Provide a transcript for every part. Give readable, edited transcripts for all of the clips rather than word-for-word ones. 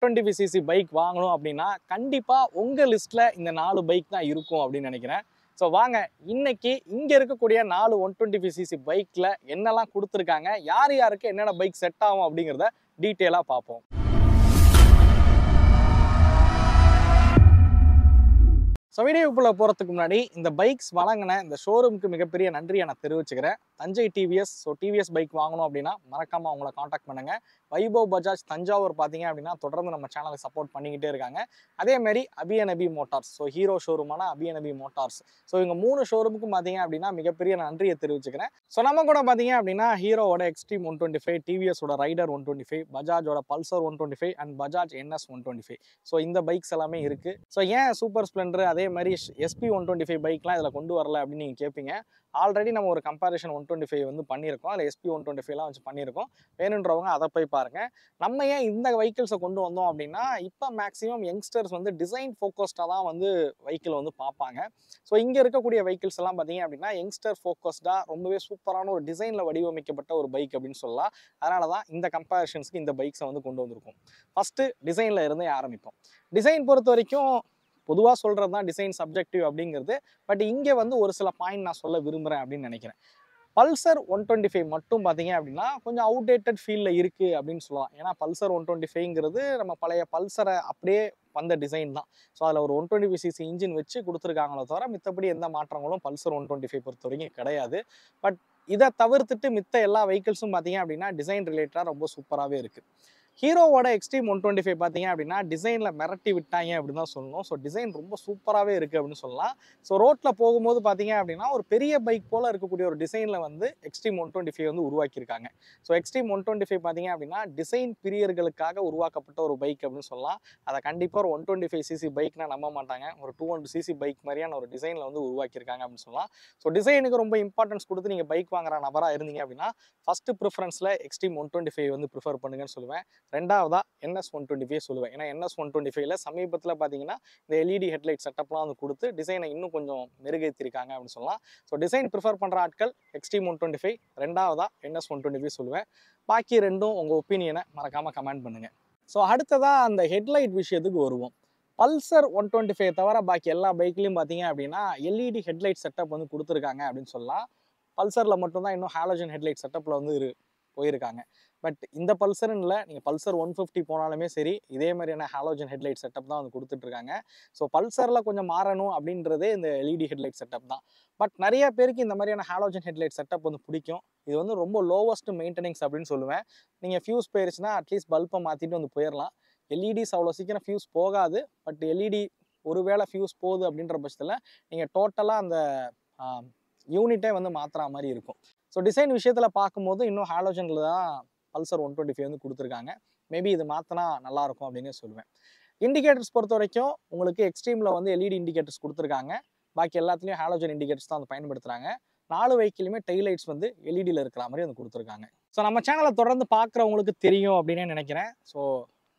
125cc bike வாங்கணும் அப்படின்னா கண்டிப்பாக உங்கள் லிஸ்ட்டில் இந்த 4 பைக் தான் இருக்கும் அப்படின்னு நினைக்கிறேன். ஸோ வாங்க இன்னைக்கு இங்கே இருக்கக்கூடிய 4 125cc பைக்கில் என்னெல்லாம் கொடுத்துருக்காங்க, யார் யாருக்கு என்னென்ன பைக் செட் ஆகும் அப்படிங்கிறத டீட்டெயிலாக பார்ப்போம். ஸோ வீடியோக்குள்ளே போகிறதுக்கு முன்னாடி இந்த பைக்ஸ் வழங்கின இந்த ஷோரூமுக்கு மிகப்பெரிய நன்றியை நான் தெரிவிச்சுக்கிறேன். Thanjai TVS. So TVS bike வாங்கணும் அப்படின்னா மறக்காமல் அவங்கள காண்டாக்ட் பண்ணுங்கள். வைபவ் பஜாஜ் தஞ்சாவூர் பார்த்தீங்க அப்படின்னா தொடர்ந்து நம்ம சேனலுக்கு சப்போர்ட் பண்ணிக்கிட்டே இருக்காங்க. அதேமாதிரி அபிஎன்அபி மோட்டார்ஸ், ஸோ ஹீரோ ஷோரூமான அபிஎன்அபி மோட்டார்ஸ். ஸோ இவங்க 3 ஷோரூமுக்கும் பார்த்தீங்க அப்படின்னா மிகப்பெரிய நன்றியை தெரிவிச்சுக்கிறேன். ஸோ நம்ம கூட பார்த்தீங்க அப்படின்னா ஹீரோவோட எக்ஸ்ட்ரீம் 125, டிவிஎஸோட ரைடர் 125, பஜாஜோட pulsar 125 and Bajaj NS 125. So இந்த பைக்ஸ் எல்லாமே இருக்குது. ஸோ ஏன் சூப்பர் ஸ்ப்ளெண்டர் அதே மாதிரி SP 125 பைக்லாம் இதில் கொண்டு வரல அப்படின்னு நீங்கள் கேட்பீங்க. ஆல்ரெடி நம்ம ஒரு கம்பேரிஷன் 125 வந்து பண்ணியிருக்கோம். அதில் SP 125லாம் வச்சு பண்ணியிருக்கோம். வேணுன்றவங்க அதை போய் பாருங்கள். நம்ம ஏன் இந்த வெஹிக்கிள்ஸை கொண்டு வந்தோம் அப்படின்னா, இப்போ மேக்ஸிமம் யங்ஸ்டர்ஸ் வந்து டிசைன் ஃபோக்கஸ்டாக தான் வந்து வெஹிக்கிள் வந்து பார்ப்பாங்க. ஸோ இங்கே இருக்கக்கூடிய வெஹிக்கிள்ஸ் எல்லாம் பார்த்தீங்க அப்படின்னா யங்ஸ்டர் ஃபோக்கஸ்டாக ரொம்பவே சூப்பரான ஒரு டிசைனில் வடிவமைக்கப்பட்ட ஒரு பைக் அப்படின்னு சொல்லலாம். அதனால தான் இந்த கம்பேரிஷன்ஸ்க்கு இந்த பைக்ஸை வந்து கொண்டு வந்திருக்கோம். ஃபஸ்ட்டு டிசைனில் இருந்தே ஆரம்பிப்போம். டிசைன் பொறுத்த வரைக்கும் பொதுவாக சொல்கிறது தான் டிசைன் சப்ஜெக்டிவ் அப்படிங்கிறது. பட் இங்கே வந்து ஒரு சில பாயிண்ட் நான் சொல்ல விரும்புகிறேன் அப்படின்னு நினைக்கிறேன். பல்சர் 125 மட்டும் பார்த்தீங்க அப்படின்னா கொஞ்சம் அவுடேட்டட் ஃபீல்டில் இருக்குது அப்படின்னு சொல்லலாம். ஏன்னா பல்சர் 125ங்கிறது நம்ம பழைய பல்சரை அப்படியே வந்த டிசைன் தான். ஸோ அதில் ஒரு 125cc இன்ஜின் வச்சு கொடுத்துருக்காங்களோ தவிர மித்தபடி எந்த மாற்றங்களும் பல்சர் 125 பொறுத்த வரைக்கும் கிடையாது. பட் இதை தவிர்த்துட்டு மித்த எல்லா வெஹிக்கிள்ஸும் பார்த்தீங்க அப்படின்னா டிசைன் ரிலேட்டடாக ரொம்ப சூப்பராகவே இருக்குது. ஹீரோவோட எக்ஸ்ட்ரீம் 125 பார்த்தீங்க அப்படின்னா டிசைனில் மிரட்டி விட்டாங்க அப்படின்னு தான் சொல்லணும். ஸோ டிசைன் ரொம்ப சூப்பராகவே இருக்குது அப்படின்னு சொல்லலாம். ஸோ ரோட்டில் போகும்போது பார்த்தீங்க அப்படின்னா ஒரு பெரிய பைக் போல் இருக்கக்கூடிய ஒரு டிசைனில் வந்து எக்ஸ்ட்ரீம் 125 வந்து உருவாக்கியிருக்காங்க. ஸோ எக்ஸ்ட்ரீம் 125 பார்த்தீங்க அப்படின்னா டிசைன் பிரியர்களுக்காக உருவாக்கப்பட்ட ஒரு பைக் அப்படின்னு சொல்லலாம். அதை கண்டிப்பாக ஒரு 125cc பைக்னா நம்ப மாட்டாங்க. ஒரு 200cc பைக் மாதிரியான ஒரு டிசைனில் வந்து உருவாக்கியிருக்காங்க அப்படின்னு சொல்லலாம். ஸோ டிசைனுக்கு ரொம்ப இம்பார்ட்டன்ஸ் கொடுத்து நீங்கள் பைக் வாங்குற நபராக இருந்தீங்க அப்படின்னா ஃபஸ்ட்டு ப்ரிஃபரன்ஸில் எக்ஸ்ட்ரீம் 125 வந்து ப்ரிஃபர் பண்ணுங்கன்னு சொல்லுவேன். ரெண்டாவதா NS 125 சொல்லுவேன். ஏன்னா NS 125ல சமீபத்தில் பார்த்தீங்கன்னா இந்த LED ஹெட்லைட் செட்டப்லாம் வந்து கொடுத்து டிசைனை இன்னும் கொஞ்சம் மெருகேற்றிருக்காங்க அப்படின்னு சொல்லலாம். ஸோ டிசைன் ப்ரிஃபர் பண்ணுற ஆட்கள் எக்ஸ்ட்ரீம் 125, ரெண்டாவதா NS 125 சொல்லுவேன். பாக்கி ரெண்டும் உங்கள் ஒப்பீனியனை மறக்காமல் கமெண்ட் பண்ணுங்கள். ஸோ அடுத்ததாக அந்த ஹெட்லைட் விஷயத்துக்கு வருவோம். பல்சர் 125 தவிர பாக்கி எல்லா பைக்லையும் பார்த்தீங்க அப்படின்னா LED ஹெட்லைட் செட்டப் வந்து கொடுத்துருக்காங்க அப்படின்னு சொல்லலாம். பல்சரில் மட்டும்தான் இன்னும் ஹாலோஜன் ஹெட்லைட் செட்டப்பில் வந்து போயிருக்காங்க. பட் இந்த பல்சர்னு இல்லை, நீங்கள் பல்சர் 150 போனாலுமே சரி இதே மாதிரியான ஹாலோஜன் ஹெட்லைட் செட்டப் தான் வந்து கொடுத்துட்ருக்காங்க. ஸோ பல்சரில் கொஞ்சம் மாறணும் அப்படின்றதே இந்த LED ஹெட்லைட் செட்டப் தான். பட் நிறைய பேருக்கு இந்த மாதிரியான ஹாலோஜன் ஹெட்லைட் செட்டப் வந்து பிடிக்கும். இது வந்து ரொம்ப லோவஸ்ட் மெயின்டெனன்ஸ் அப்படின்னு சொல்லுவேன். நீங்கள் ஃபியூஸ் போயிருச்சுன்னா அட்லீஸ்ட் பல்பை மாற்றிட்டு வந்து போயிடலாம். LEDs அவ்வளோ சீக்கிரம் ஃபியூஸ் போகாது. பட் LED ஒருவேளை ஃபியூஸ் போகுது அப்படின்ற பட்சத்தில் நீங்கள் டோட்டலாக அந்த யூனிட்டே வந்து மாற்றுற மாதிரி இருக்கும். ஸோ டிசைன் விஷயத்தில் பார்க்கும்போது இன்னும் ஹாலோஜனில் தான் பல்சர் 125 வந்து கொடுத்துருக்காங்க. மேபி இது மாற்றினா நல்லாயிருக்கும் அப்படின்னு சொல்லுவேன். இண்டிகேட்டர்ஸ் பொறுத்த வரைக்கும் உங்களுக்கு எக்ஸ்ட்ரீமில் வந்து LED இண்டிகேட்டர்ஸ் கொடுத்துருக்காங்க. பாக்கி எல்லாத்துலேயும் ஹாலோஜன் இண்டிகேட்டர்ஸ் தான் வந்து பயன்படுத்துகிறாங்க. 4 வெஹிக்கிளுமே டெய்லைட்ஸ் வந்து LEDயில் இருக்கிற மாதிரி வந்து கொடுத்துருக்காங்க. ஸோ நம்ம சேனலை தொடர்ந்து பார்க்குறவங்களுக்கு தெரியும் அப்படின்னு நினைக்கிறேன். ஸோ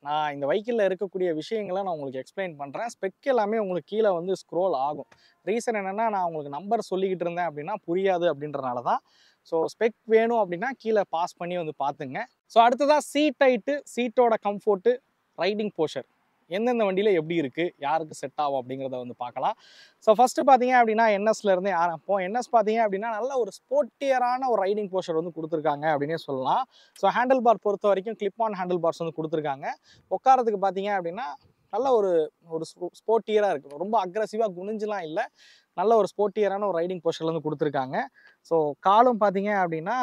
நான் இந்த வெஹிக்கிளில் இருக்கக்கூடிய விஷயங்களை நான் உங்களுக்கு எக்ஸ்பிளைன் பண்ணுறேன். ஸ்பெக் எல்லாமே உங்களுக்கு கீழே வந்து ஸ்க்ரோல் ஆகும். ரீசன் என்னென்னா நான் உங்களுக்கு நம்பர் சொல்லிக்கிட்டு இருந்தேன் அப்படின்னா புரியாது அப்படின்றனால தான். ஸோ ஸ்பெக் வேணும் அப்படின்னா கீழே பாஸ் பண்ணி வந்து பார்த்துங்க. ஸோ அடுத்ததாக சீட் ஹைட்டு, சீட்டோட கம்ஃபோர்ட்டு, ரைடிங் போஷர் எந்தெந்த வண்டியில் எப்படி இருக்குது, யாருக்கு செட் ஆகும் அப்படிங்கிறத வந்து பார்க்கலாம். ஸோ ஃபஸ்ட்டு பார்த்தீங்க அப்படின்னா NSலேருந்தே ஆரம்பிப்போம். NS பார்த்தீங்க அப்படின்னா நல்ல ஒரு ஸ்போர்ட்டியரான ஒரு ரைடிங் போஷர் வந்து கொடுத்துருக்காங்க அப்படின்னே சொல்லலாம். ஸோ ஹேண்டில் பார் பொறுத்த வரைக்கும் கிளிப் ஆன் ஹேண்டில் பார்ஸ் வந்து கொடுத்துருக்காங்க. உட்காரத்துக்கு பார்த்தீங்க அப்படின்னா நல்ல ஒரு ஸ்போர்ட்டியராக இருக்குது. ரொம்ப அக்ரெசிவாக குனிஞ்செலாம் இல்லை, நல்ல ஒரு ஸ்போர்ட்டியரான ஒரு ரைடிங் போஷரில் வந்து கொடுத்துருக்காங்க. ஸோ காலும் பார்த்தீங்க அப்படின்னா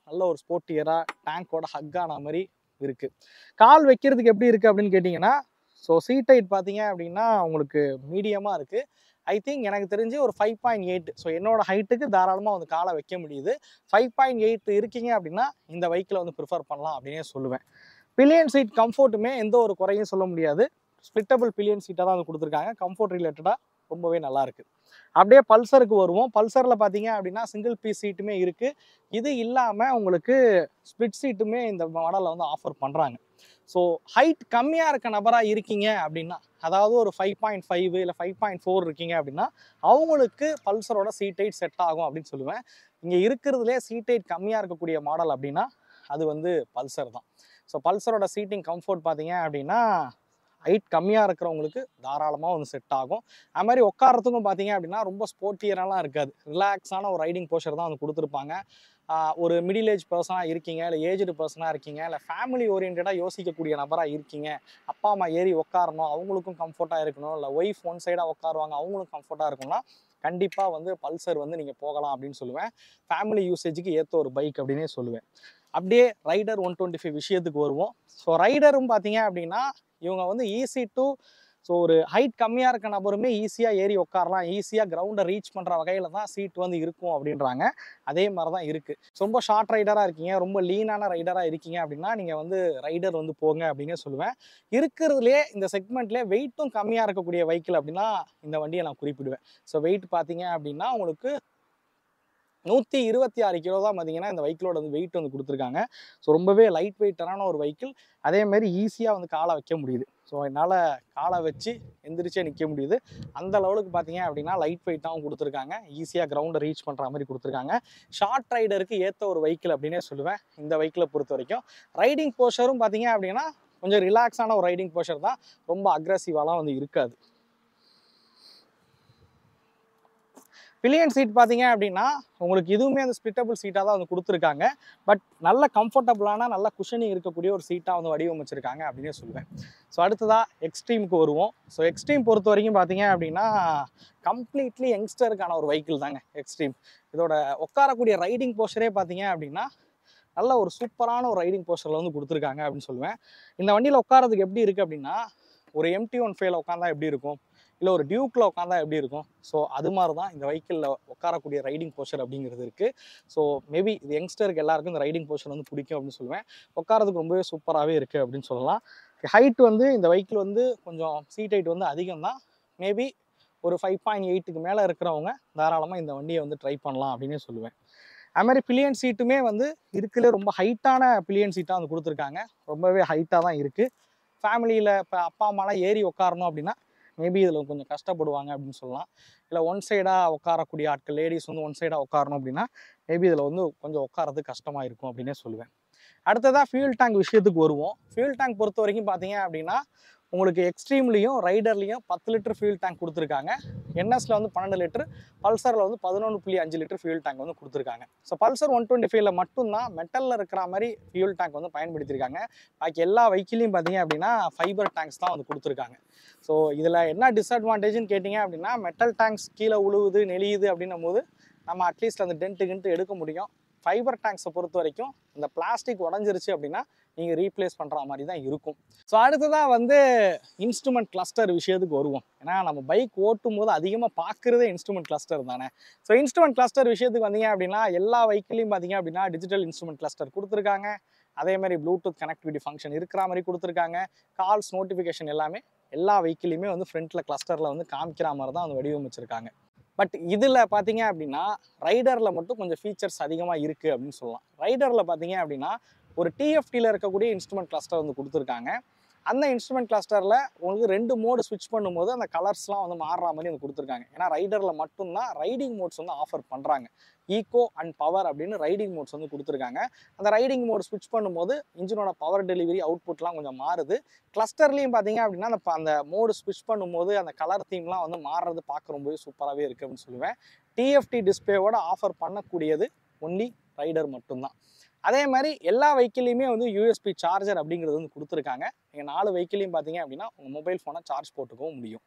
நல்ல ஒரு ஸ்போர்ட்டியராக டேங்கோட ஹக் ஆன மாதிரி இருக்குது. கால் வைக்கிறதுக்கு எப்படி இருக்குது அப்படின்னு கேட்டிங்கன்னா, ஸோ சீட் ஹைட் பார்த்தீங்க அப்படின்னா உங்களுக்கு மீடியமாக இருக்குது. ஐ திங்க் எனக்கு தெரிஞ்சு ஒரு 5.8. ஸோ என்னோட ஹைட்டுக்கு தாராளமாக வந்து காலை வைக்க முடியுது. 5.8 இருக்கீங்க அப்படின்னா இந்த வெஹிக்கிளை வந்து ப்ரிஃபர் பண்ணலாம் அப்படின்னே சொல்லுவேன். பில்லியன் சீட் கம்ஃபோர்ட்டுமே எந்த ஒரு குறையும் சொல்ல முடியாது. ஸ்ப்ளிட்டபிள் பில்லியன் சீட்டாக தான் வந்து கொடுத்துருக்காங்க. கம்ஃபோர்ட் ரிலேட்டடாக ரொம்பவே நல்லாயிருக்கு. அப்படியே பல்சருக்கு வருவோம். பல்சரில் பார்த்தீங்க அப்படின்னா சிங்கிள் பீஸ் சீட்டுமே இருக்குது. இது இல்லாமல் உங்களுக்கு ஸ்ப்ளிட் சீட்டுமே இந்த மாடலில் வந்து ஆஃபர் பண்ணுறாங்க. ஸோ ஹைட் கம்மியாக இருக்க நபராக இருக்கீங்க அப்படின்னா, அதாவது ஒரு 5.5 இல்லை 5.4 இருக்கீங்க அப்படின்னா அவங்களுக்கு பல்சரோட சீட் ஹைட் செட் ஆகும் அப்படின்னு சொல்லுவேன். இங்கே இருக்கிறதுலே சீட் ஹைட் கம்மியாக இருக்கக்கூடிய மாடல் அப்படின்னா அது வந்து பல்சர் தான். ஸோ பல்சரோட சீட்டிங் கம்ஃபோர்ட் பார்த்தீங்க அப்படின்னா ஹைட் கம்மியாக இருக்கிறவங்களுக்கு தாராளமாக வந்து செட் ஆகும். அது மாதிரி உட்காரத்துக்கும் பார்த்தீங்க அப்படின்னா ரொம்ப ஸ்போர்ட்டியரெல்லாம் இருக்காது. ரிலாக்ஸான ஒரு ரைடிங் போஸ்டர் தான் வந்து கொடுத்துருப்பாங்க. ஒரு மிடில் ஏஜ் பர்சனாக இருக்கீங்க, இல்லை ஏஜ்டு பர்சனாக இருக்கீங்க, இல்லை ஃபேமிலி ஓரியன்டாக யோசிக்கக்கூடிய நபராக இருக்கீங்க, அப்பா அம்மா ஏறி உட்காரணும், அவங்களுக்கும் கம்ஃபர்ட்டாக இருக்கணும், இல்லை ஒய்ஃப் ஒன் சைடாக உட்காருவாங்க, அவங்களும் கம்ஃபர்ட்டாக இருக்கும்னா கண்டிப்பாக வந்து பல்சர் வந்து நீங்கள் போகலாம் அப்படின்னு சொல்லுவேன். ஃபேமிலி யூசேஜுக்கு ஏற்ற ஒரு பைக் அப்படின்னே சொல்லுவேன். அப்படியே ரைடர் 125 விஷயத்துக்கு வருவோம். ஸோ ரைடரும் பார்த்தீங்க அப்படின்னா இவங்க வந்து ஈஸி டு, ஸோ ஒரு ஹைட் கம்மியாக இருக்க நபருமே ஈஸியாக ஏறி உட்காரலாம், ஈஸியாக கிரவுண்டை ரீச் பண்ணுற வகையில் தான் சீட் வந்து இருக்கும் அப்படின்றாங்க. அதே மாதிரி தான் இருக்குது. ரொம்ப ஷார்ட் ரைடராக இருக்கீங்க, ரொம்ப லீனான ரைடராக இருக்கீங்க அப்படின்னா நீங்கள் வந்து ரைடர் வந்து போங்க அப்படின்னே சொல்லுவேன். இருக்கிறதுலே இந்த செக்மெண்ட்லேயே வெயிட்டும் கம்மியாக இருக்கக்கூடிய வெஹிக்கிள் அப்படின்னா இந்த வண்டியை நான் குறிப்பிடுவேன். ஸோ வெயிட் பார்த்தீங்க அப்படின்னா உங்களுக்கு 126 கிலோ தான் பார்த்தீங்கன்னா இந்த வெஹிக்கிளோட வந்து வெயிட் வந்து கொடுத்துருக்காங்க. ஸோ ரொம்பவே லைட் வெயிட்டரான ஒரு வெஹிக்கிள். அதேமாதிரி ஈஸியாக வந்து காலை வைக்க முடியுது. ஸோ என்னால் காலை வச்சு எந்திரிச்சே நிற்க முடியுது. அந்த லெவலுக்கு பார்த்தீங்க அப்படின்னா லைட் வெயிட்டாகவும் கொடுத்துருக்காங்க. ஈஸியாக கிரவுண்டை ரீச் பண்ணுற மாதிரி கொடுத்துருக்காங்க. ஷார்ட் ரைடருக்கு ஏற்ற ஒரு வெஹிக்கிள் அப்படின்னே சொல்லுவேன் இந்த வெஹிக்கிளை பொறுத்த வரைக்கும். ரைடிங் போஸ்டரும் பார்த்தீங்க அப்படின்னா கொஞ்சம் ரிலாக்ஸான ஒரு ரைடிங் போஸ்டர் தான், ரொம்ப அக்ரெசிவாலாம் வந்து இருக்காது. பில்லியன் சீட் பார்த்தீங்க அப்படின்னா உங்களுக்கு இதுவுமே அந்த ஸ்பிளிட்டபிள் சீட்டாக தான் வந்து கொடுத்துருக்காங்க. பட் நல்ல கம்ஃபர்டபுளான நல்ல குஷனிங் இருக்கக்கூடிய ஒரு சீட்டாக வந்து வடிவமைச்சிருக்காங்க அப்படின்னே சொல்லுவேன். ஸோ அடுத்ததாக எக்ஸ்ட்ரீமுக்கு வருவோம். ஸோ எக்ஸ்ட்ரீம் பொறுத்த வரைக்கும் பார்த்தீங்க அப்படின்னா கம்ப்ளீட்லி யங்ஸ்டருக்கான ஒரு வெஹிக்கிள் தாங்க எக்ஸ்ட்ரீம். இதோட உட்காரக்கூடிய ரைடிங் போஸ்டரே பார்த்தீங்க அப்படின்னா நல்ல ஒரு சூப்பரான ஒரு ரைடிங் போஸ்டரில் வந்து கொடுத்துருக்காங்க அப்படின்னு சொல்லுவேன். இந்த வண்டியில் உட்காரதுக்கு எப்படி இருக்குது அப்படின்னா ஒரு MT-15 உட்காந்தா எப்படி இருக்கும், இல்லை ஒரு டியூக்கில் உட்காந்தா எப்படி இருக்கும், ஸோ அது மாதிரி தான் இந்த வெஹிக்கிளில் உட்காரக்கூடிய ரைடிங் போஸ்டர் அப்படிங்கிறது இருக்குது. ஸோ மேபி இது யங்ஸ்டருக்கு எல்லாருக்கும் இந்த ரைடிங் போஸ்டர் வந்து பிடிக்கும் அப்படின்னு சொல்லுவேன். உட்காரதுக்கு ரொம்பவே சூப்பராகவே இருக்குது அப்படின்னு சொல்லலாம். ஹைட் வந்து இந்த வெஹிக்கிள் வந்து கொஞ்சம் சீட் ஹைட் வந்து அதிகம் தான். மேபி ஒரு 5.8க்கு மேலே இருக்கிறவங்க தாராளமாக இந்த வண்டியை வந்து ட்ரை பண்ணலாம் அப்படின்னே சொல்லுவேன். அது மாதிரி பில்லியன் சீட்டுமே வந்து இருக்குல்ல ரொம்ப ஹைட்டான பில்லியன் சீட்டாக வந்து கொடுத்துருக்காங்க. ரொம்பவே ஹைட்டாக தான் இருக்குது. ஃபேமிலியில் இப்போ அப்பா அம்மாலாம் ஏறி உட்காரணும் அப்படின்னா மேபி இதில் கொஞ்சம் கஷ்டப்படுவாங்க அப்படின்னு சொல்லலாம். இல்லை ஒன் சைடாக உட்காரக்கூடிய ஆட்கள், லேடிஸ் வந்து ஒன் சைடாக உட்காரணும் அப்படின்னா மேபி இதில் வந்து கொஞ்சம் உட்காரது கஷ்டமாக இருக்கும் அப்படின்னே சொல்லுவேன். அடுத்ததாக ஃபியூல் டேங்க் விஷயத்துக்கு வருவோம். ஃபியூல் டேங்க் பொறுத்த வரைக்கும் பார்த்தீங்க அப்படின்னா உங்களுக்கு எக்ஸ்ட்ரீம்லேயும் ரைடர்லேயும் 10 லிட்டர் ஃபியூல் டேங்க் கொடுத்துருக்காங்க. என்எஸில் வந்து 12 லிட்டர், பல்சரில் வந்து 11.5 லிட்டர் ஃபியூல் டேங்க் வந்து கொடுத்துருக்காங்க. ஸோ பல்சர் 125ல மட்டும்தான் மெட்டலில் இருக்கிற மாதிரி ஃபியூல் டேங்க் வந்து பயன்படுத்தியிருக்காங்க. பாக்கி எல்லா வெஹிக்கிளையும் பார்த்தீங்க அப்படின்னா ஃபைபர் டேங்க்ஸ் தான் வந்து கொடுத்துருக்காங்க. ஸோ இதில் என்ன டிஸ்அட்வான்டேஜ்னு கேட்டிங்க அப்படின்னா மெட்டல் டேங்க்ஸ் கீழே உழுவுது நெளியுது அப்படின்னும் போது நம்ம அட்லீஸ்ட் அந்த டென்ட்டு எடுக்க முடியும். ஃபைபர் டேங்க்ஸை பொறுத்த வரைக்கும் இந்த பிளாஸ்டிக் உடஞ்சிருச்சு அப்படின்னா நீங்கள் ரீப்ளேஸ் பண்ணுற மாதிரி தான் இருக்கும். ஸோ அடுத்ததாக வந்து இன்ஸ்ட்ருமெண்ட் கிளஸ்டர் விஷயத்துக்கு வருவோம். ஏன்னா நம்ம பைக் ஓட்டும் போது அதிகமாக பார்க்குறதே இன்ஸ்ட்ருமெண்ட் கிளஸ்டர் தானே. ஸோ இன்ஸ்ட்ருமெண்ட் கிளஸ்டர் விஷயத்துக்கு வந்தீங்க அப்படின்னா எல்லா வெஹிக்கிளையும் பார்த்தீங்க அப்படின்னா டிஜிட்டல் இன்ஸ்ட்ருமெண்ட் கிளஸ்டர் கொடுத்துருக்காங்க. அதே மாதிரி ப்ளூடூத் கனெக்டிவிட்டி ஃபங்க்ஷன் இருக்கிற மாதிரி கொடுத்துருக்காங்க. கால்ஸ் நோட்டிஃபிகேஷன் எல்லாமே எல்லா வெஹிக்கிளையுமே வந்து ஃப்ரண்ட்டில் கிளஸ்டரில் வந்து காமிக்கிற மாதிரி தான் வந்து வடிவமைச்சிருக்காங்க. பட் இதில் பார்த்தீங்க அப்படின்னா ரைடரில் மட்டும் கொஞ்சம் ஃபீச்சர்ஸ் அதிகமாக இருக்குது அப்படின்னு சொல்லலாம். ரைடரில் பார்த்தீங்க அப்படின்னா ஒரு டிஎஃப்டியில் இருக்கக்கூடிய இன்ஸ்ட்ருமெண்ட் கிளஸ்டர் வந்து கொடுத்துருக்காங்க. அந்த இன்ஸ்ட்ருமெண்ட் கிளஸ்டரில் உங்களுக்கு 2 மோடு ஸ்விட்ச் பண்ணும்போது அந்த கலர்ஸ்லாம் வந்து மாறுற மாதிரி வந்து கொடுத்துருக்காங்க. ஏன்னா ரைடரில் மட்டும்தான் ரைடிங் மோட்ஸ் வந்து ஆஃபர் பண்ணுறாங்க. ஈகோ அண்ட் பவர் அப்படின்னு ரைடிங் மோட்ஸ் வந்து கொடுத்துருக்காங்க. அந்த ரைடிங் மோட் ஸ்விட்ச் பண்ணும்போது இன்ஜினோட பவர் டெலிவரி அவுட்புட்லாம் கொஞ்சம் மாறுது. கிளஸ்டர்லேயும் பார்த்தீங்க அப்படின்னா அந்த மோடு ஸ்விட்ச் பண்ணும்போது அந்த கலர் தீம்லாம் வந்து மாறுறது பார்க்க ரொம்பவே சூப்பராகவே இருக்குது அப்படின்னு சொல்லுவேன். டிஎஃப்டி டிஸ்பிளேவோட ஆஃபர் பண்ணக்கூடியது ஒன்லி ரைடர் மட்டும்தான். அதே மாதிரி எல்லா வெஹிக்கிளையுமே வந்து யூஎஸ்பி சார்ஜர் அப்படிங்கிறது வந்து கொடுத்துருக்காங்க. நீங்கள் 4 வெஹிக்கிளையும் பார்த்தீங்க அப்படின்னா உங்கள் மொபைல் ஃபோனை சார்ஜ் போட்டுக்கவும் முடியும்.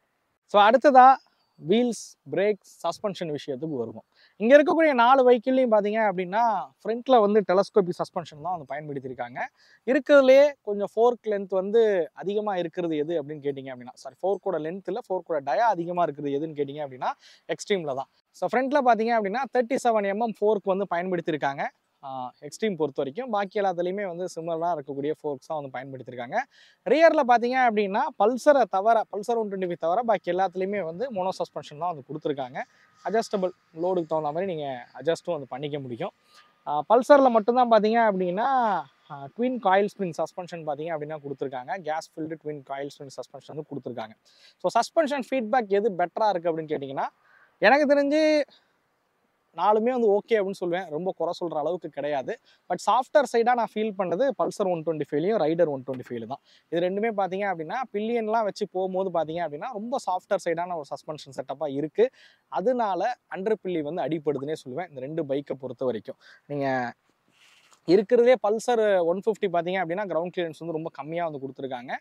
ஸோ அடுத்ததாக வீல்ஸ், பிரேக்ஸ், சஸ்பென்ஷன் விஷயத்துக்கு வருவோம். இங்கே இருக்கக்கூடிய 4 வெஹிக்கிள்லையும் பார்த்தீங்க அப்படின்னா ஃப்ரண்ட்டில் வந்து டெலஸ்கோபிக் சஸ்பென்ஷன் தான் வந்து பயன்படுத்தியிருக்காங்க. இருக்கிறதுலே கொஞ்சம் ஃபோர்க் லென்த் வந்து அதிகமாக இருக்கிறது எது அப்படின்னு கேட்டிங்க அப்படின்னா ஃபோர்க்கோட லென்த் இல்லை, ஃபோர்க்கோட டயா அதிகமாக இருக்கிறது எதுன்னு கேட்டிங்க அப்படின்னா எக்ஸ்ட்ரீமில் தான். ஸோ ஃப்ரண்ட்டில் பார்த்தீங்க அப்படின்னா 37 mm ஃபோர்க் வந்து பயன்படுத்தியிருக்காங்க எக்ஸ்ட்ரீம் பொறுத்த வரைக்கும். பாக்கி எல்லாத்துலேயுமே வந்து சிமிலராக இருக்கக்கூடிய ஃபோர்க்ஸ் தான் வந்து பயன்படுத்தியிருக்காங்க. ரியரில் பார்த்தீங்க அப்படின்னா பல்சர் 125 தவிர பாக்கி எல்லாத்துலேயுமே வந்து மோனோ சஸ்பென்ஷன் தான் வந்து கொடுத்துருக்காங்க. அட்ஜஸ்டபிள் லோடுக்கு தகுந்த மாதிரி நீங்கள் அட்ஜஸ்ட்டும் வந்து பண்ணிக்க முடியும். பல்சரில் மட்டும்தான் பார்த்தீங்க அப்படின்னா ட்வின் காயில் ஸ்ப்ரிங் சஸ்பென்ஷன் பார்த்தீங்க அப்படின்னா கொடுத்துருக்காங்க. Case field twin coil spring suspension வந்து கொடுத்துருக்காங்க. ஸோ சஸ்பென்ஷன் ஃபீட்பேக் எது பெட்டராக இருக்குது அப்படின்னு கேட்டிங்கன்னா எனக்கு தெரிஞ்சு நாலுமே வந்து ஓகே அப்படின்னு சொல்லுவேன், ரொம்ப குறை சொல்கிற அளவுக்கு கிடையாது. பட் சாஃப்ட்வேர் சைடாக நான் ஃபீல் பண்ணுறது பல்சர் 125லையும் ரைடர் 125 தான். இது ரெண்டுமே பார்த்தீங்க அப்படின்னா பில்லியன்லாம் வச்சு போகும்போது பார்த்தீங்க அப்படின்னா ரொம்ப சாஃப்ட்வேர் சைடான ஒரு சஸ்பென்ஷன் செட்டப்பாக இருக்குது. அதனால அண்டர் பில்லி வந்து அடிப்படுதுன்னே சொல்லுவேன் இந்த ரெண்டு பைக்கை பொறுத்த வரைக்கும். நீங்கள் இருக்கிறதே பல்சர் 150 பார்த்தீங்க அப்படின்னா கிரவுண்ட் கிளியரன்ஸ் வந்து ரொம்ப கம்மியாக வந்து கொடுத்துருக்காங்க.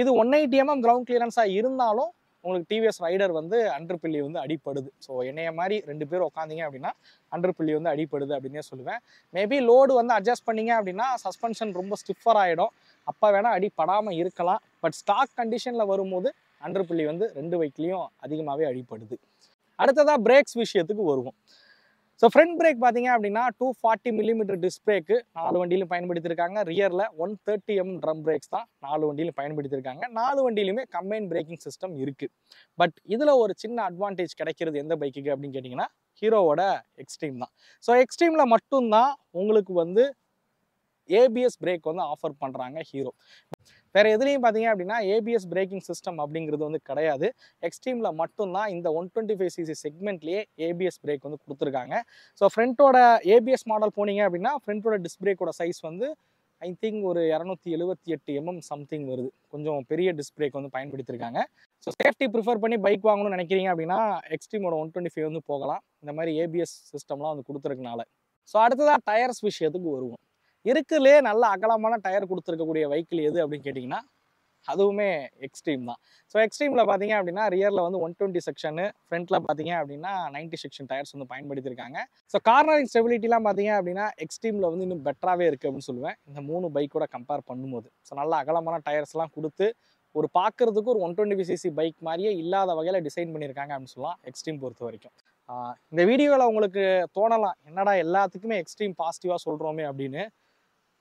இது 180 mm கிரவுண்ட் கிளியரன்ஸாக இருந்தாலும் உங்களுக்கு டிவிஎஸ் ரைடர் வந்து அண்டர் பில்லி வந்து அடிப்படுது. ஸோ என்னைய மாதிரி 2 பேர் உட்காந்திங்க அப்படின்னா அண்டர் பில்லி வந்து அடிப்படுது அப்படின்னே சொல்லுவேன். மேபி லோடு வந்து அட்ஜஸ்ட் பண்ணிங்க அப்படின்னா சஸ்பென்ஷன் ரொம்ப ஸ்டிஃபர் ஆகிடும், அப்போ வேணால் அடிப்படாமல் இருக்கலாம். பட் ஸ்டாக் கண்டிஷனில் வரும்போது அண்டர் பில்லி வந்து 2 பைக்லேயும் அதிகமாகவே அடிப்படுது. அடுத்ததாக பிரேக்ஸ் விஷயத்துக்கு வருவோம். ஸோ ஃப்ரண்ட் பிரேக் பார்த்தீங்க அப்படின்னா 240 mm டிஸ்க் பிரேக்கு 4 வண்டியிலும் பயன்படுத்தியிருக்காங்க. ரியரில் 130 mm ட்ரம் பிரேக்ஸ் தான் 4 வண்டியிலும் பயன்படுத்தியிருக்காங்க. 4 வண்டியிலுமே கம்பைன் பிரேக்கிங் சிஸ்டம் இருக்குது. பட் இதில் ஒரு சின்ன அட்வான்டேஜ் கிடைக்கிறது எந்த பைக்குக்கு அப்படின்னு கேட்டிங்கன்னா ஹீரோவோட எக்ஸ்ட்ரீம் தான். ஸோ எக்ஸ்ட்ரீமில் மட்டும்தான் உங்களுக்கு வந்து ஏபிஎஸ் பிரேக் வந்து ஆஃபர் பண்ணுறாங்க ஹீரோ. வேறு எதுலேயும் பார்த்தீங்க அப்படின்னா ஏபிஎஸ் பிரேக்கிங் சிஸ்டம் அப்படிங்கிறது வந்து கிடையாது. எக்ஸ்ட்ரீமில் மட்டும்தான் இந்த 125cc செக்மெண்ட்லேயே ஏபிஎஸ் பிரேக் வந்து கொடுத்துருக்காங்க. ஸோ ஃப்ரண்ட்டோட ஏபிஎஸ் மாடல் போனீங்க அப்படின்னா ஃப்ரண்ட்டோட டிஸ்க் பிரேக்கோட சைஸ் வந்து ஐ திங்க் ஒரு 278 mm சம்திங் வருது. கொஞ்சம் பெரிய டிஸ்க் பிரேக் வந்து பயன்படுத்தியிருக்காங்க. ஸோ சேஃப்டி ப்ரிஃபர் பண்ணி பைக் வாங்கணும்னு நினைக்கிறீங்க அப்படின்னா எக்ஸ்ட்ரீமோட 125 வந்து போகலாம், இந்த மாதிரி ஏபிஎஸ் சிஸ்டம்லாம் வந்து கொடுத்துருக்கனால. ஸோ அடுத்ததாக டயர்ஸ் விஷயத்துக்கு வருவோம். இருக்குலே நல்ல அகலமான டயர் கொடுத்துருக்கக்கூடிய வெஹிக்கிள் எது அப்படின்னு கேட்டிங்கன்னா அதுவுமே எக்ஸ்ட்ரீம் தான். ஸோ எக்ஸ்ட்ரீமில் பார்த்தீங்க அப்படின்னா ரியரில் வந்து 120 செக்ஷனு, ஃப்ரண்ட்டில் பார்த்தீங்க அப்படின்னா 90 செக்ஷன் டயர்ஸ் வந்து பயன்படுத்தியிருக்காங்க. ஸோ கார்னரிங் ஸ்டெபிலிட்டிலாம் பார்த்தீங்க அப்படின்னா எக்ஸ்ட்ரீமில் வந்து இன்னும் பெட்டராகவே இருக்குது அப்படின்னு சொல்லுவேன் இந்த 3 பைக்கோட கம்பேர் பண்ணும்போது. ஸோ நல்ல அகலமான டயர்ஸ்லாம் கொடுத்து ஒரு பார்க்குறதுக்கு ஒரு 125cc பைக் மாதிரியே இல்லாத வகையில் டிசைன் பண்ணியிருக்காங்க அப்படின்னு சொல்லலாம் எக்ஸ்ட்ரீம் பொறுத்த வரைக்கும். இந்த வீடியோவில் உங்களுக்கு தோணலாம் என்னடா எல்லாத்துக்குமே எக்ஸ்ட்ரீம் பாசிட்டிவாக சொல்கிறோமே அப்படின்னு.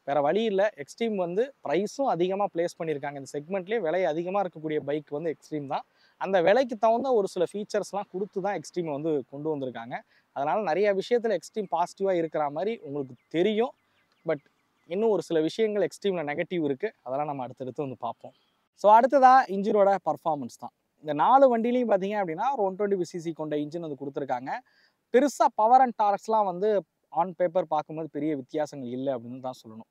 வேறு வழி இல்லை, எக்ஸ்ட்ரீம் வந்து ப்ரைஸும் அதிகமாக ப்ளேஸ் பண்ணியிருக்காங்க. இந்த செக்மெண்ட்லேயே விலை அதிகமாக இருக்கக்கூடிய பைக் வந்து எக்ஸ்ட்ரீம் தான். அந்த விலைக்கு தகுந்த ஒரு சில ஃபீச்சர்ஸ்லாம் கொடுத்து தான் எக்ஸ்ட்ரீமை வந்து கொண்டு வந்திருக்காங்க. அதனால் நிறைய விஷயத்தில் எக்ஸ்ட்ரீம் பாசிட்டிவாக இருக்கிற மாதிரி உங்களுக்கு தெரியும். பட் இன்னும் ஒரு சில விஷயங்கள் எக்ஸ்ட்ரீமில் நெகட்டிவ் இருக்குது, அதெல்லாம் நம்ம அடுத்தடுத்து வந்து பார்ப்போம். ஸோ அடுத்ததாக இன்ஜினோட பர்ஃபார்மன்ஸ் தான். இந்த 4 வண்டிலையும் பார்த்தீங்க அப்படின்னா ஒரு 125cc கொண்ட இன்ஜின் வந்து கொடுத்துருக்காங்க. பெருசாக பவர் அண்ட் டார்க்ஸ்லாம் வந்து ஆன் பேப்பர் பார்க்கும்போது பெரிய வித்தியாசங்கள் இல்லை அப்படின்னு தான் சொல்லணும்.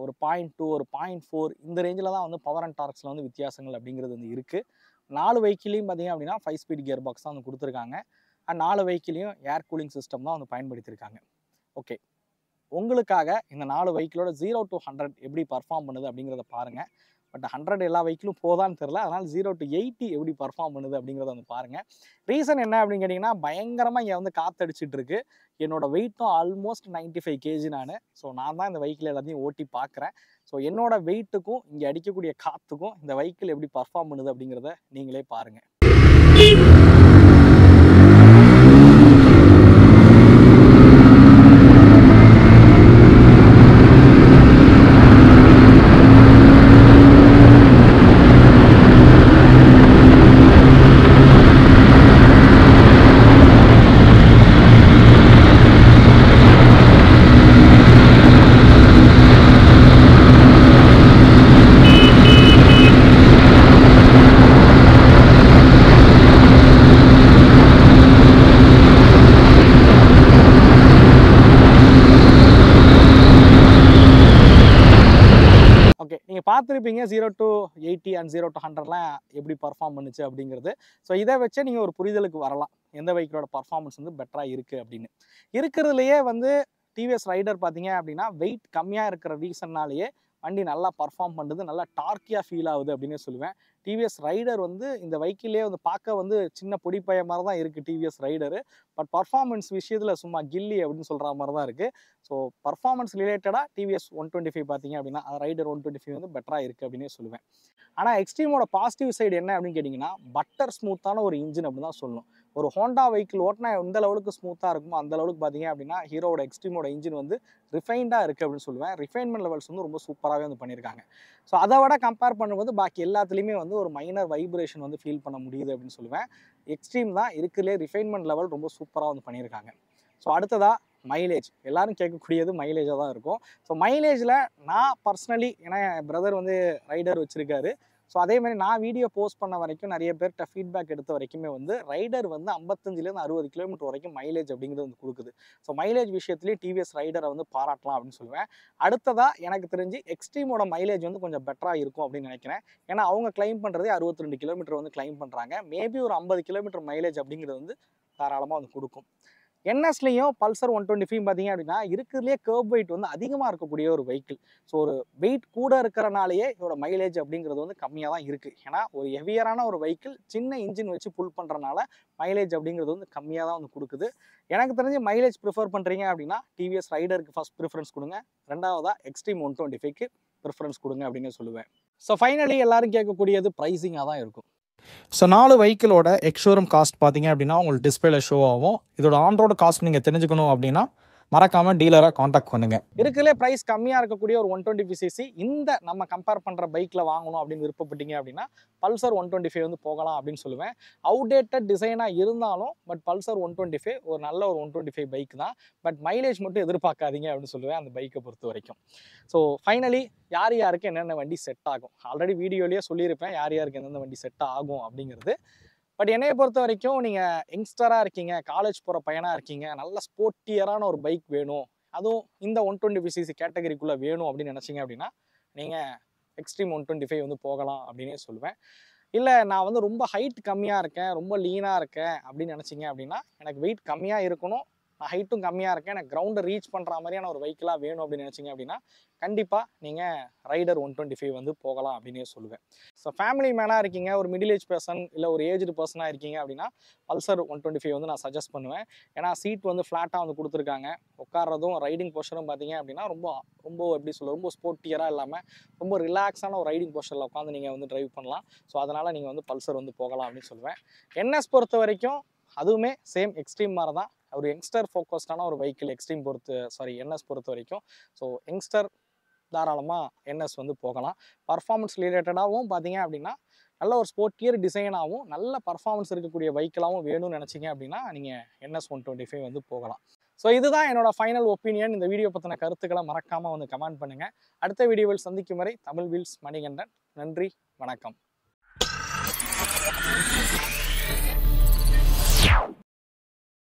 ஒரு 0.2 ஒரு 0.4 இந்த ரேஞ்சில் தான் வந்து பவர் அண்ட் டார்க்ஸில் வந்து வித்தியாசங்கள் அப்படிங்கிறது வந்து இருக்குது. 4 வெஹிக்கிளையும் பார்த்தீங்க அப்படின்னா 5 ஸ்பீட் கியர் பாக்ஸ் தான் வந்து கொடுத்துருக்காங்க. அண்ட் 4 வெஹிக்கிளையும் ஏர் கூலிங் சிஸ்டம் தான் வந்து பயன்படுத்தியிருக்காங்க. ஓகே, உங்களுக்காக இந்த 4 வெஹிக்கிளோட 0 to 100 எப்படி பர்ஃபார்ம் பண்ணுது அப்படிங்கிறத பாருங்கள். பட் 100 எல்லா வெஹிக்கிளும் போதான்னு தெரில, அதனால் 0 to 80 எப்படி பர்ஃபார்ம் பண்ணுது அப்படிங்கிறத வந்து பாருங்கள். ரீசன் என்ன அப்படின்னு கேட்டிங்கன்னா பயங்கரமாக இங்கே வந்து காற்றடிச்சிட்டு இருக்கு. என்னோட வெயிட்டும் ஆல்மோஸ்ட் 95 kg ஸோ நான் தான் இந்த வெஹிக்கிள் எல்லாத்தையும் ஓட்டி பார்க்குறேன். ஸோ என்னோட வெயிட்டுக்கும் இங்கே அடிக்கக்கூடிய காற்றுக்கும் இந்த வெஹிக்கிள் எப்படி பர்ஃபார்ம் பண்ணுது அப்படிங்கிறத நீங்களே பாருங்கள். ஓகே, நீங்கள் பார்த்துருப்பீங்க 0 to 80 அண்ட் 0 to 100லாம் எப்படி பர்ஃபார்ம் பண்ணுச்சு அப்படிங்கிறது. ஸோ இதை வச்சே நீங்கள் ஒரு புரிதலுக்கு வரலாம் எந்த பைக்கோட பர்ஃபார்மன்ஸ் வந்து பெட்டராக இருக்குது அப்படின்னு. இருக்கிறதுலையே வந்து டிவிஎஸ் ரைடர் பார்த்தீங்க அப்படின்னா வெயிட் கம்மியாக இருக்கிற ரீசன்னாலேயே வண்டி நல்லா பர்ஃபார்ம் பண்ணுறது, நல்லா டார்க்கியாக ஃபீல் ஆகுது அப்படின்னு சொல்லுவேன். டிவிஎஸ் ரைடர் வந்து இந்த வெஹிக்கிளே வந்து பார்க்க வந்து சின்ன பொடி பைய மாதிரி தான் இருக்குது டிவிஎஸ் ரைடரு. பட் பர்ஃபார்மன்ஸ் விஷயத்தில் சும்மா கில்லி அப்படின்னு சொல்கிற மாதிரி தான் இருக்குது. ஸோ பர்ஃபார்மன்ஸ் ரிலேட்டடாக டிவிஎஸ் 125 பார்த்தீங்க அப்படின்னா ரைடர் 125 வந்து பெட்டராக இருக்குது அப்படின்னே சொல்லுவேன். ஆனால் எக்ஸ்ட்ரீமோட பாசிட்டிவ் சைடு என்ன அப்படின்னு கேட்டிங்கன்னா பட்டர் ஸ்மூத்தான ஒரு இன்ஜின் அப்படின்னு தான் சொல்லணும். ஒரு ஹோண்டா வெஹிக்கிள் ஓட்டினா எந்த லெவலுக்கு ஸ்மூத்தாக இருக்குமோ அந்த லெவலுக்கு பார்த்தீங்க அப்படின்னா ஹீரோட எக்ஸ்ட்ரீமோட இன்ஜின் வந்து ரிஃபைண்டாக இருக்குது அப்படின்னு சொல்லுவேன். ரிஃபைன்மெண்ட் லெவல்ஸ் வந்து ரொம்ப சூப்பராகவே வந்து பண்ணியிருக்காங்க. ஸோ அதை விட கம்பேர் பண்ணும்போது பாக்கி எல்லாத்துலேயுமே வந்து ஒரு மைனர் வைப்ரேஷன் வந்து ஃபீல் பண்ண முடியுது அப்படின்னு சொல்லுவேன். எக்ஸ்ட்ரீம் தான் இருக்கிறதுலே ரிஃபைன்மெண்ட் லெவல் ரொம்ப சூப்பராக வந்து பண்ணியிருக்காங்க. ஸோ அடுத்ததாக மைலேஜ், எல்லாரும் கேட்கக்கூடியது மைலேஜாக தான் இருக்கும். ஸோ மைலேஜில் நான் பர்சனலி, ஏன்னா என் பிரதர் வந்து ரைடர் வச்சுருக்காரு, ஸோ அதே மாதிரி நான் வீடியோ போஸ்ட் பண்ண வரைக்கும் நிறைய பேர்கிட்ட ஃபீட்பேக் எடுத்த வரைக்குமே வந்து ரைடர் வந்து 55லேருந்து 60 கிலோமீட்டர் வரைக்கும் மைலேஜ் அப்படிங்கிறது வந்து கொடுக்குது. ஸோ மைலேஜ் விஷயத்துலேயே டிவிஎஸ் ரைடரை வந்து பாராட்டலாம் அப்படின்னு சொல்லுவேன். அடுத்ததாக எனக்கு தெரிஞ்சு எக்ஸ்ட்ரீமோட மைலேஜ் வந்து கொஞ்சம் பெட்டராக இருக்கும் அப்படின்னு நினைக்கிறேன். ஏன்னா அவங்க கிளைம் பண்ணுறதே 62 கிலோமீட்டர் வந்து கிளைம் பண்ணுறாங்க. மேபி ஒரு 50 கிலோமீட்டர் மைலேஜ் அப்படிங்கிறது வந்து தாராளமாக வந்து கொடுக்கும். என்எஸ்லையும் பல்சர் 125 பார்த்தீங்க அப்படின்னா இருக்கிறதுலே கர்ப் வெயிட் வந்து அதிகமாக இருக்கக்கூடிய ஒரு வெஹிக்கிள். ஸோ ஒரு வெயிட் கூட இருக்கிறனாலேயே இதோட மைலேஜ் அப்படிங்கிறது வந்து கம்மியாக தான் இருக்குது. ஏன்னா ஒரு ஹெவியரான ஒரு வெஹிக்கிள் சின்ன இன்ஜின் வச்சு புல் பண்ணுறனால மைலேஜ் அப்படிங்கிறது வந்து கம்மியாக தான் வந்து கொடுக்குது. எனக்கு தெரிஞ்சு மைலேஜ் ப்ரிஃபர் பண்ணுறீங்க அப்படின்னா டிவிஎஸ் ரைடருக்கு ஃபஸ்ட் ப்ரிஃபரன்ஸ் கொடுங்க. ரெண்டாவதாக எக்ஸ்ட்ரீம் 125க்கு ப்ரிஃபரன்ஸ் கொடுங்க அப்படின்னு சொல்லுவேன். ஸோ ஃபைனலி எல்லாரும் கேட்கக்கூடியது ப்ரைஸிங்காக தான் இருக்கும். ஸோ 4 வெஹிக்கிளோட எக்ஸ்ஷோரூம் காஸ்ட் பார்த்தீங்க அப்படின்னா உங்களுக்கு டிஸ்பிளேல ஷோ ஆகும். இதோட ஆன் ரோடு காஸ்ட் நீங்கள் தெரிஞ்சுக்கணும் அப்படின்னா மறக்காமல் டீலரை காண்டாக்ட் பண்ணுங்கள். இருக்கிறதுலே ப்ரைஸ் கம்மியாக இருக்கக்கூடிய ஒரு 125cc இந்த நம்ம கம்பேர் பண்ணுற பைக்கில் வாங்கணும் அப்படின்னு விருப்பப்பட்டீங்க அப்படின்னா பல்சர் 125 வந்து போகலாம் அப்படின்னு சொல்லுவேன். அவுடேட்டட் டிசைனாக இருந்தாலும் பட் பல்சர் 125 ஒரு நல்ல ஒரு 125 பைக் தான். பட் மைலேஜ் மட்டும் எதிர்பார்க்காதீங்க அப்படின்னு சொல்லுவேன் அந்த பைக்கை பொறுத்த வரைக்கும். ஸோ ஃபைனலி யார் யாருக்கு என்னென்ன வண்டி செட் ஆகும் ஆல்ரெடி வீடியோலேயே சொல்லியிருப்பேன் யார் யாருக்கு எந்தெந்த வண்டி செட் ஆகும் அப்படிங்கிறது. பட் என்னையை பொறுத்த வரைக்கும் நீங்கள் யங்ஸ்டராக இருக்கீங்க, காலேஜ் போகிற பையனாக இருக்கீங்க, நல்ல ஸ்போர்ட்டியரான ஒரு பைக் வேணும், அதுவும் இந்த 125cc கேட்டகரிக்குள்ளே வேணும் அப்படின்னு நினச்சிங்க அப்படின்னா நீங்கள் எக்ஸ்ட்ரீம் 125 வந்து போகலாம் அப்படின்னே சொல்லுவேன். இல்லை நான் வந்து ரொம்ப ஹைட் கம்மியாக இருக்கேன், ரொம்ப லீனாக இருக்கேன் அப்படின்னு நினச்சிங்க அப்படின்னா எனக்கு வெயிட் கம்மியாக இருக்கணும், நான் ஹைட்டும் கம்மியாக இருக்கேன், எனக்கு கிரவுண்டை ரீச் பண்ணுற மாதிரியான ஒரு வெஹிக்கிளாக வேணும் அப்படின்னு நினச்சிங்க அப்படின்னா கண்டிப்பாக நீங்கள் ரைடர் 125 வந்து போகலாம் அப்படின்னே சொல்லுவேன். ஸோ ஃபேமிலி மேனாக இருக்கீங்க, ஒரு மிடில் ஏஜ் பர்சன் இல்லை ஒரு ஏஜ்டு பர்சனாக இருக்கீங்க அப்படின்னா பல்சர் 125 வந்து நான் சஜஸ்ட் பண்ணுவேன். ஏன்னா சீட் வந்து ஃப்ளாட்டாக வந்து கொடுத்துருக்காங்க, உட்காரதும் ரைடிங் போஸ்டரும் பார்த்தீங்க அப்படின்னா ரொம்ப ரொம்ப எப்படி சொல்ல ரொம்ப ஸ்போர்ட்டியராக இல்லாமல் ரொம்ப ரிலாக்ஸான ஒரு ரைடிங் போஸ்டரில் உட்காந்து நீங்கள் வந்து டிரைவ் பண்ணலாம். ஸோ அதனால் நீங்கள் வந்து பல்சர் வந்து போகலாம் அப்படின்னு சொல்லுவேன். என்எஸ் பொறுத்த வரைக்கும் அதுவுமே சேம் எக்ஸ்ட்ரீம் மாதிரி தான், ஒரு யங்ஸ்டர் ஃபோக்கஸ்டான ஒரு வெஹிக்கிள் என்எஸ் பொறுத்த வரைக்கும். ஸோ யங்ஸ்டர் தாராளமாக என்எஸ் வந்து போகலாம். பர்ஃபார்மன்ஸ் ரிலேட்டடாகவும் பார்த்தீங்க அப்படின்னா நல்ல ஒரு ஸ்போர்ட்டியர் டிசைனாகவும் நல்ல பர்ஃபார்மன்ஸ் இருக்கக்கூடிய வெஹிக்கிளாகவும் வேணும்னு நினச்சிங்க அப்படின்னா நீங்கள் என்எஸ் 125 வந்து போகலாம். ஸோ இதுதான் என்னோட ஃபைனல் ஒப்பீனியன். இந்த வீடியோ பற்றின கருத்துக்களை மறக்காமல் வந்து கமெண்ட் பண்ணுங்கள். அடுத்த வீடியோவில் சந்திக்கும் வரை தமிழ் வீல்ஸ் மணிகண்டன். நன்றி, வணக்கம்.